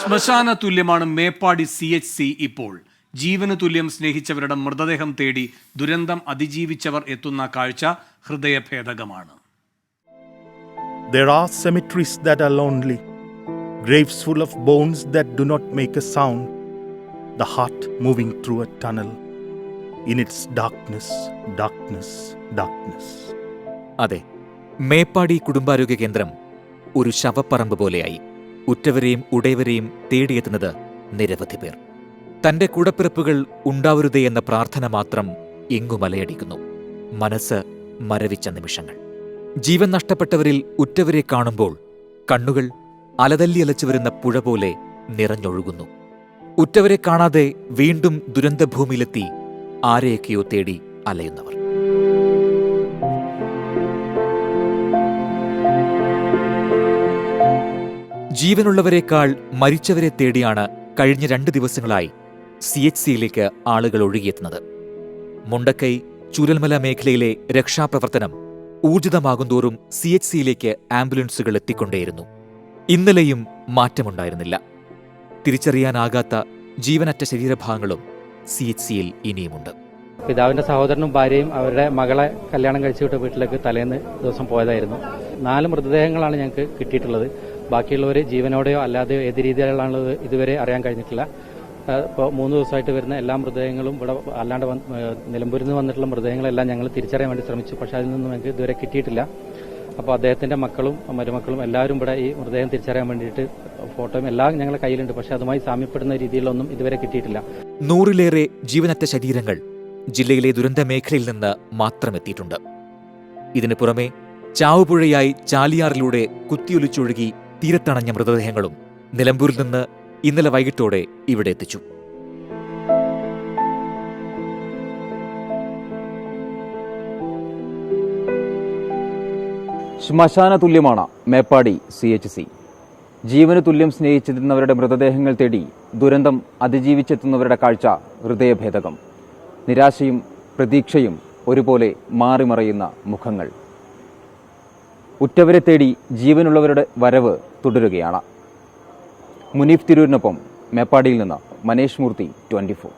ശ്മശാന തുല്യമാണ് മേപ്പാടി CHC ഇപ്പോൾ. ജീവന് തുല്യം സ്നേഹിച്ചവരുടെ മൃതദേഹം തേടി ദുരന്തം അതിജീവിച്ചവർ എത്തുന്ന കാഴ്ച ഹൃദയഭേദകമാണ്. There are cemeteries that are lonely, graves full of bones that do not make a sound, the heart moving through a tunnel, in its darkness, darkness, darkness. അതെ, മേപ്പാടി കുടുംബാരോഗ്യ കേന്ദ്രം ഒരു ശവപ്പറമ്പ് പോലെയായി. ഉറ്റവരെയും ഉടയവരെയും തേടിയെത്തുന്നത് നിരവധി പേർ. തന്റെ കൂടപ്പിറപ്പുകൾ ഉണ്ടാവരുതേ എന്ന പ്രാർത്ഥന മാത്രം എങ്ങും അലയടിക്കുന്നു. മനസ്സ് മരവിച്ച നിമിഷങ്ങൾ. ജീവൻ നഷ്ടപ്പെട്ടവരിൽ ഉറ്റവരെ കാണുമ്പോൾ കണ്ണുകൾ അലതല്ലി അലച്ചു വരുന്ന പുഴ പോലെ നിറഞ്ഞൊഴുകുന്നു. ഉറ്റവരെ കാണാതെ വീണ്ടും ദുരന്തഭൂമിയിലെത്തി ആരെയൊക്കെയോ തേടി അലയുന്നവർ. ജീവനുള്ളവരെക്കാൾ മരിച്ചവരെ തേടിയാണ് കഴിഞ്ഞ 2 ദിവസങ്ങളായി CHCയിലേക്ക് ആളുകൾ ഒഴുകിയെത്തുന്നത്. മുണ്ടക്കൈ ചൂരൽമല മേഖലയിലെ രക്ഷാപ്രവർത്തനം ഊർജിതമാകുന്തോറും CHCയിലേക്ക് ആംബുലൻസുകൾ എത്തിക്കൊണ്ടേയിരുന്നു. ഇന്നലെയും മാറ്റമുണ്ടായിരുന്നില്ല. തിരിച്ചറിയാനാകാത്ത ജീവനറ്റ ശരീരഭാഗങ്ങളും CHCയിൽ ഇനിയുമുണ്ട്. പിതാവിന്റെ സഹോദരനും ഭാര്യയും അവരുടെ മകളെ കല്യാണം കഴിച്ചുവിട്ട വീട്ടിലേക്ക് തലേന്ന് ദിവസം പോയതായിരുന്നു. 4 മൃതദേഹങ്ങളാണ് ഞങ്ങൾക്ക് കിട്ടിയിട്ടുള്ളത്. ബാക്കിയുള്ളവർ ജീവനോടെയോ അല്ലാതെയോ ഏത് രീതിയിലുള്ളത് ഇതുവരെ അറിയാൻ കഴിഞ്ഞിട്ടില്ല. ഇപ്പോൾ 3 ദിവസമായിട്ട് വരുന്ന എല്ലാ മൃതദേഹങ്ങളും ഇവിടെ അല്ലാണ്ട് നിലമ്പൂരിൽ നിന്ന് വന്നിട്ടുള്ള മൃതദേഹങ്ങളെല്ലാം ഞങ്ങൾ തിരിച്ചറിയാൻ വേണ്ടി ശ്രമിച്ചു. പക്ഷേ അതിൽ നിന്നും ഞങ്ങൾക്ക് ഇതുവരെ കിട്ടിയിട്ടില്ല. അപ്പോൾ അദ്ദേഹത്തിന്റെ മക്കളും മരുമക്കളും എല്ലാവരും ഇവിടെ ഈ മൃതദേഹം തിരിച്ചറിയാൻ വേണ്ടിയിട്ട് ഫോട്ടോയും എല്ലാം ഞങ്ങളുടെ കയ്യിലുണ്ട്. പക്ഷേ അതുമായി സാമ്യപ്പെടുന്ന രീതിയിലൊന്നും ഇതുവരെ കിട്ടിയിട്ടില്ല. 100ലേറെ ജീവനറ്റ ശരീരങ്ങൾ ജില്ലയിലെ ദുരന്ത മേഖലയിൽ നിന്ന് മാത്രം എത്തിയിട്ടുണ്ട്. ഇതിനു പുറമെ ചാവുപുഴയായി ചാലിയാറിലൂടെ കുത്തിയൊലിച്ചൊഴുകി തീരത്തണഞ്ഞ മൃതദേഹങ്ങളും നിലമ്പൂരിൽ നിന്ന് ഇന്നലെ വൈകിട്ടോടെ ഇവിടെ എത്തിച്ചു. ശ്മശാന തുല്യമാണ് മേപ്പാടി CHC. ജീവന് തുല്യം സ്നേഹിച്ചെത്തുന്നവരുടെ മൃതദേഹങ്ങൾ തേടി ദുരന്തം അതിജീവിച്ചെത്തുന്നവരുടെ കാഴ്ച ഹൃദയഭേദകം. നിരാശയും പ്രതീക്ഷയും ഒരുപോലെ മാറിമറയുന്ന മുഖങ്ങൾ. ഉറ്റവരെ തേടി ജീവനുള്ളവരുടെ വരവ് തുടരുകയാണ്. മുനീഫ് തിരൂരിനൊപ്പം മേപ്പാടിയിൽ നിന്ന് മനേഷ് മൂർത്തി, 24.